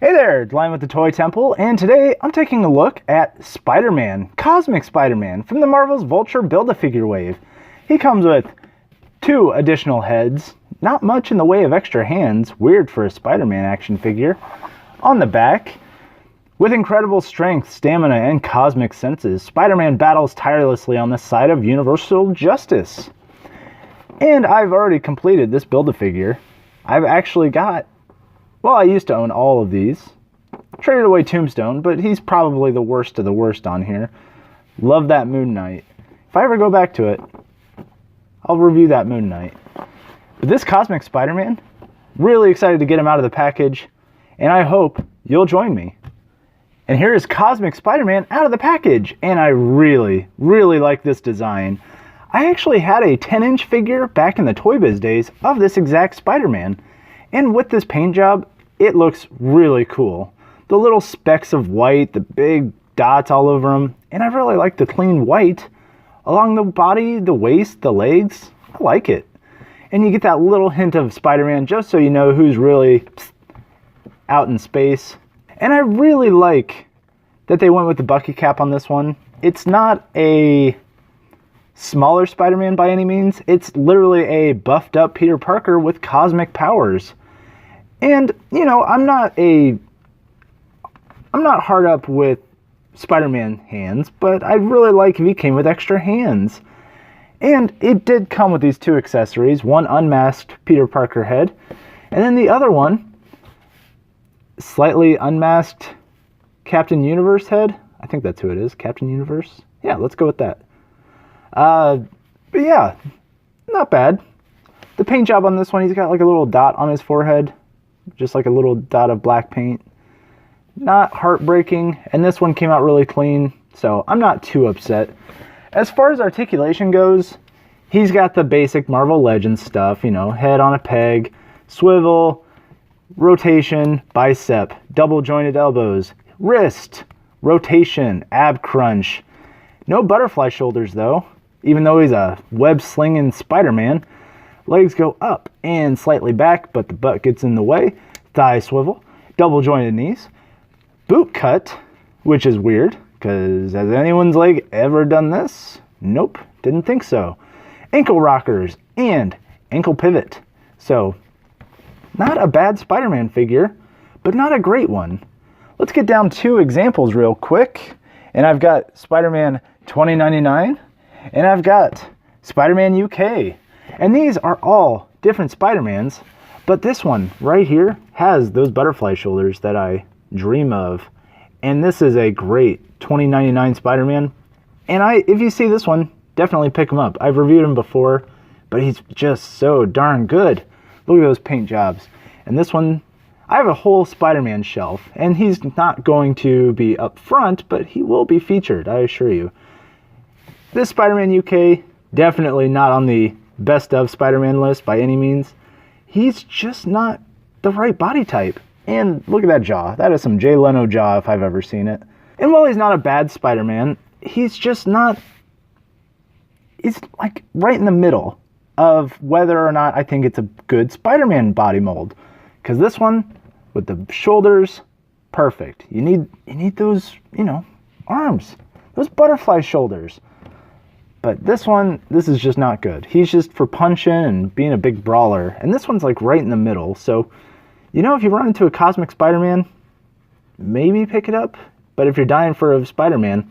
Hey there, it's Lion with the Toy Temple, and today I'm taking a look at Spider-Man, Cosmic Spider-Man from the Marvel's Vulture Build-A-Figure wave. He comes with 2 additional heads, not much in the way of extra hands, weird for a Spider-Man action figure. On the back, with incredible strength, stamina, and cosmic senses, Spider-Man battles tirelessly on the side of universal justice. And I've already completed this Build-A-Figure. I've actually got, well, I used to own all of these. Traded away Tombstone, but he's probably the worst of the worst on here. Love that Moon Knight. If I ever go back to it, I'll review that Moon Knight. But this Cosmic Spider-Man, really excited to get him out of the package, and I hope you'll join me. And here is Cosmic Spider-Man out of the package, and I really, really like this design. I actually had a 10-inch figure back in the Toy Biz days of this exact Spider-Man, and with this paint job, it looks really cool. The little specks of white, the big dots all over them, and I really like the clean white along the body, the waist, the legs. I like it. And you get that little hint of Spider-Man just so you know who's really out in space. And I really like that they went with the Bucky cap on this one. It's not a smaller Spider-Man by any means. It's literally a buffed up Peter Parker with cosmic powers. And, you know, I'm not hard up with Spider-Man hands, but I'd really like if he came with extra hands. And it did come with these 2 accessories, one unmasked Peter Parker head, and then the other one, slightly unmasked Captain Universe head. I think that's who it is, Captain Universe. Yeah, let's go with that. But yeah, not bad. The paint job on this one, he's got like a little dot on his forehead, just like a little dot of black paint. Not heartbreaking, and this one came out really clean, so I'm not too upset. As far as articulation goes, he's got the basic Marvel Legends stuff, you know, head on a peg, swivel, rotation, bicep, double jointed elbows, wrist, rotation, ab crunch. No butterfly shoulders though, even though he's a web-slinging Spider-Man. Legs go up and slightly back, but the butt gets in the way. Thigh swivel, double jointed knees. Boot cut, which is weird, because has anyone's leg ever done this? Nope, didn't think so. Ankle rockers and ankle pivot. So, not a bad Spider-Man figure, but not a great one. Let's get down 2 examples real quick. And I've got Spider-Man 2099, and I've got Spider-Man UK. And these are all different Spider-Mans, but this one right here has those butterfly shoulders that I dream of. And this is a great 2099 Spider-Man. And if you see this one, definitely pick him up. I've reviewed him before, but he's just so darn good. Look at those paint jobs. And this one, I have a whole Spider-Man shelf, and he's not going to be up front, but he will be featured, I assure you. This Spider-Man UK, definitely not on the best of Spider-Man list by any means. He's just not the right body type. And look at that jaw. That is some Jay Leno jaw if I've ever seen it. And while he's not a bad Spider-Man, he's just not... He's like right in the middle of whether or not I think it's a good Spider-Man body mold. Because this one, with the shoulders, perfect. You need those, you know, arms. Those butterfly shoulders. But this one, this is just not good. He's just for punching and being a big brawler. And this one's like right in the middle. So, you know, if you run into a Cosmic Spider-Man, maybe pick it up. But if you're dying for a Spider-Man,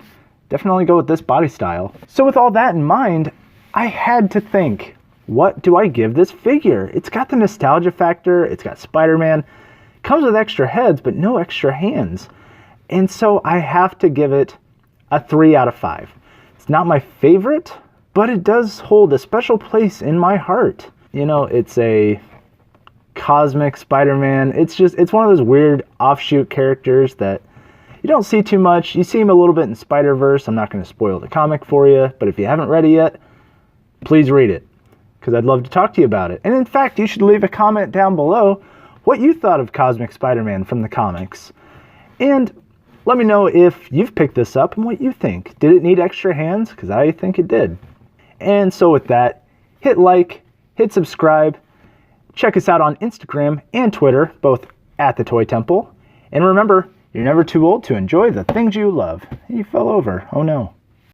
definitely go with this body style. So with all that in mind, I had to think, what do I give this figure? It's got the nostalgia factor. It's got Spider-Man. Comes with extra heads, but no extra hands. And so I have to give it a 3 out of 5. It's not my favorite, but it does hold a special place in my heart. You know, it's a Cosmic Spider-Man. It's one of those weird offshoot characters that you don't see too much. You see him a little bit in Spider-Verse. I'm not going to spoil the comic for you, but if you haven't read it yet, please read it, because I'd love to talk to you about it. And in fact, you should leave a comment down below what you thought of Cosmic Spider-Man from the comics. And let me know if you've picked this up and what you think. Did it need extra hands? Because I think it did. And so with that, hit like, hit subscribe, check us out on Instagram and Twitter, both at the Toy Temple. And remember, you're never too old to enjoy the things you love. He fell over. Oh no.